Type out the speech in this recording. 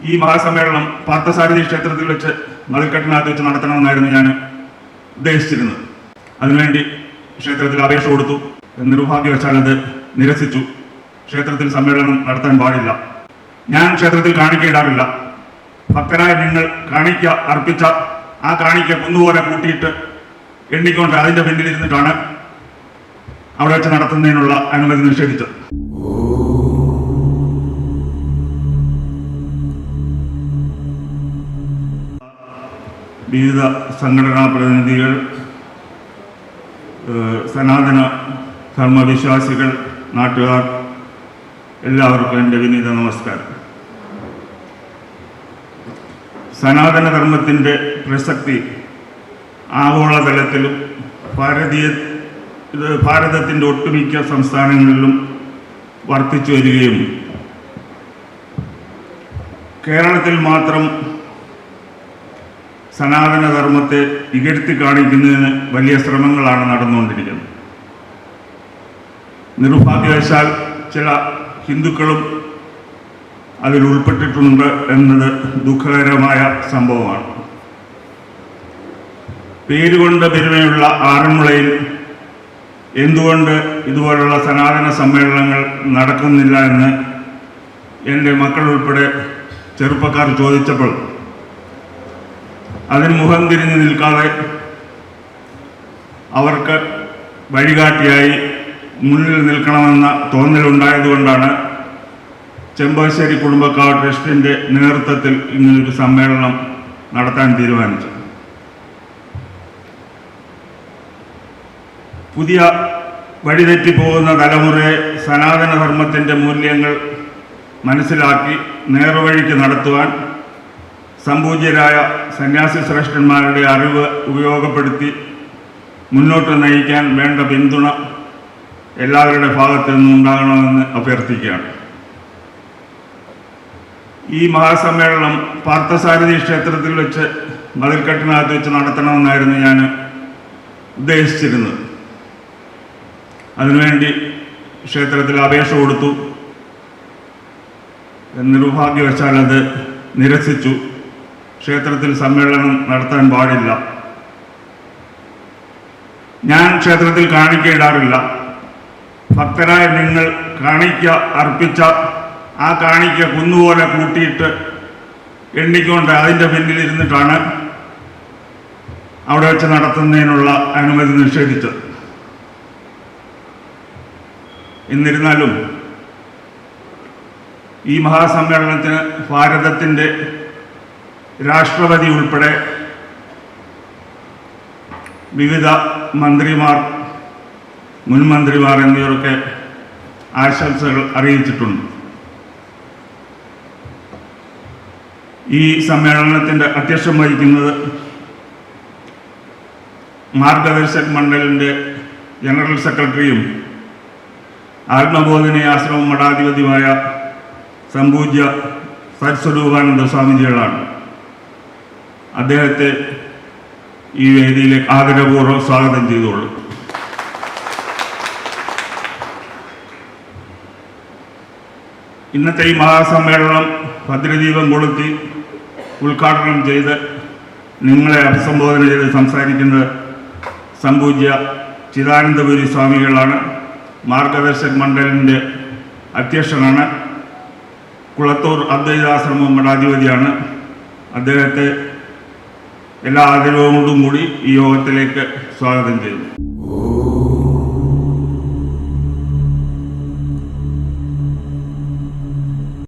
ഈ മഹാസമ്മേളനം പാർത്ഥസാരഥി ക്ഷേത്രത്തിൽ വെച്ച് മതിൽക്കെട്ടിനകത്ത് വെച്ച് നടത്തണമെന്നായിരുന്നു ഞാൻ ഉദ്ദേശിച്ചിരുന്നത്. അതിനുവേണ്ടി ക്ഷേത്രത്തിൽ അപേക്ഷ കൊടുത്തു. നിർഭാഗ്യവശാൽ അത് നിരസിച്ചു. ക്ഷേത്രത്തിൽ സമ്മേളനം നടത്താൻ പാടില്ല. ഞാൻ ക്ഷേത്രത്തിൽ കാണിക്കയിടാറില്ല. ഭക്തരായ നിങ്ങൾ കാണിക്ക അർപ്പിച്ച ആ കാണിക്ക കുന്നുപോലെ കൂട്ടിയിട്ട് എണ്ണിക്കൊണ്ട് അതിൻ്റെ പിന്നിലിരുന്നിട്ടാണ് അവിടെ വെച്ച് നടത്തുന്നതിനുള്ള അനുമതി നിഷേധിച്ചത്. വിവിധ സംഘടനാ പ്രതിനിധികൾ, സനാതന ധർമ്മവിശ്വാസികൾ, നാട്ടുകാർ, എല്ലാവർക്കും എൻ്റെ വിനീത നമസ്കാരം. സനാതനധർമ്മത്തിൻ്റെ പ്രസക്തി ആഗോളതലത്തിലും ഭാരതത്തിൻ്റെ ഒട്ടുമിക്ക സംസ്ഥാനങ്ങളിലും വർദ്ധിച്ചു വരികയും കേരളത്തിൽ മാത്രം സനാതനധർമ്മത്തെ ഇകഴ്ത്തി കാണിക്കുന്നതിന് വലിയ ശ്രമങ്ങളാണ് നടന്നുകൊണ്ടിരിക്കുന്നത്. നിർഭാഗ്യവശാൽ ചില ഹിന്ദുക്കളും അതിൽ ഉൾപ്പെട്ടിട്ടുണ്ട് എന്നത് ദുഃഖകരമായ സംഭവമാണ്. പേരുകൊണ്ട് പെരുമയുള്ള ആറന്മുളയിൽ എന്തുകൊണ്ട് ഇതുപോലുള്ള സനാതന സമ്മേളനങ്ങൾ നടക്കുന്നില്ല എന്ന് എൻ്റെ മക്കൾ ഉൾപ്പെടെ ചെറുപ്പക്കാർ ചോദിച്ചപ്പോൾ അതിന് മുഖം തിരിഞ്ഞു നിൽക്കാതെ അവർക്ക് വഴികാട്ടിയായി മുന്നിൽ നിൽക്കണമെന്ന തോന്നലുണ്ടായതുകൊണ്ടാണ് ചെമ്പശ്ശേരി കുടുംബക്കാർ ട്രസ്റ്റിൻ്റെ നേതൃത്വത്തിൽ ഇങ്ങനൊരു സമ്മേളനം നടത്താൻ തീരുമാനിച്ചു. പുതിയ വഴിതെറ്റിപ്പോകുന്ന തലമുറയെ സനാതനധർമ്മത്തിൻ്റെ മൂല്യങ്ങൾ മനസ്സിലാക്കി നേർവഴിക്ക് നടത്തുവാൻ സംപൂജ്യരായ സന്യാസി ശ്രേഷ്ഠന്മാരുടെ അറിവ് ഉപയോഗപ്പെടുത്തി മുന്നോട്ട് നയിക്കാൻ വേണ്ട പിന്തുണ എല്ലാവരുടെ ഭാഗത്തു നിന്നും ഉണ്ടാകണമെന്ന് അഭ്യർത്ഥിക്കുകയാണ്. ഈ മഹാസമ്മേളനം പാർത്ഥസാരഥി ക്ഷേത്രത്തിൽ വെച്ച് മതിൽക്കെട്ടിനകത്ത് വെച്ച് നടത്തണമെന്നായിരുന്നു ഞാൻ ഉദ്ദേശിച്ചിരുന്നത്. അതിനുവേണ്ടി ക്ഷേത്രത്തിൽ അപേക്ഷ കൊടുത്തു. നിർഭാഗ്യവശാൽ അത് നിരസിച്ചു. ക്ഷേത്രത്തിൽ സമ്മേളനം നടത്താൻ പാടില്ല. ഞാൻ ക്ഷേത്രത്തിൽ കാണിക്കയിടാറില്ല. ഭക്തരായ നിങ്ങൾ കാണിക്ക അർപ്പിച്ച ആ കാണിക്ക കുന്നുപോലെ കൂട്ടിയിട്ട് എണ്ണിക്കൊണ്ട് അതിൻ്റെ പിന്നിലിരുന്നിട്ടാണ് അവിടെ വെച്ച് നടത്തുന്നതിനുള്ള അനുമതി നിഷേധിച്ചത്. എന്നിരുന്നാലും ഈ മഹാസമ്മേളനത്തിന് ഭാരതത്തിൻ്റെ രാഷ്ട്രപതി ഉൾപ്പെടെ വിവിധ മന്ത്രിമാർ, മുൻ മന്ത്രിമാർ എന്നിവരൊക്കെ ആശംസകൾ അറിയിച്ചിട്ടുണ്ട്. ഈ സമ്മേളനത്തിൻ്റെ അധ്യക്ഷം വഹിക്കുന്നത് മാർഗദർശക് മണ്ഡലിൻ്റെ ജനറൽ സെക്രട്ടറിയും ആത്മബോധന ആശ്രമം മഠാധിപതിയുമായ സംപൂജ്യ സത്സ്വരൂപാനന്ദ സ്വാമിജികളാണ്. അദ്ദേഹത്തെ ഈ വേദിയിലേക്ക് ആദരപൂർവ്വം സ്വാഗതം ചെയ്തോളൂ. ഇന്നത്തെ ഈ മഹാസമ്മേളനം ഭദ്രദീപം കൊളുത്തി ഉദ്ഘാടനം ചെയ്ത് നിങ്ങളെ അഭിസംബോധന ചെയ്ത് സംസാരിക്കുന്നത് സംപൂജ്യ ചിദാനന്ദപുരി സ്വാമികളാണ്. മാർഗദർശക് മണ്ഡലിൻ്റെ അധ്യക്ഷനാണ്. കുളത്തൂർ അദ്വൈതാശ്രമം മഠാധിപതിയാണ്. അദ്ദേഹത്തെ എല്ലാ ആദരവോടും കൂടി ഈ യോഗത്തിലേക്ക് സ്വാഗതം ചെയ്യുന്നു.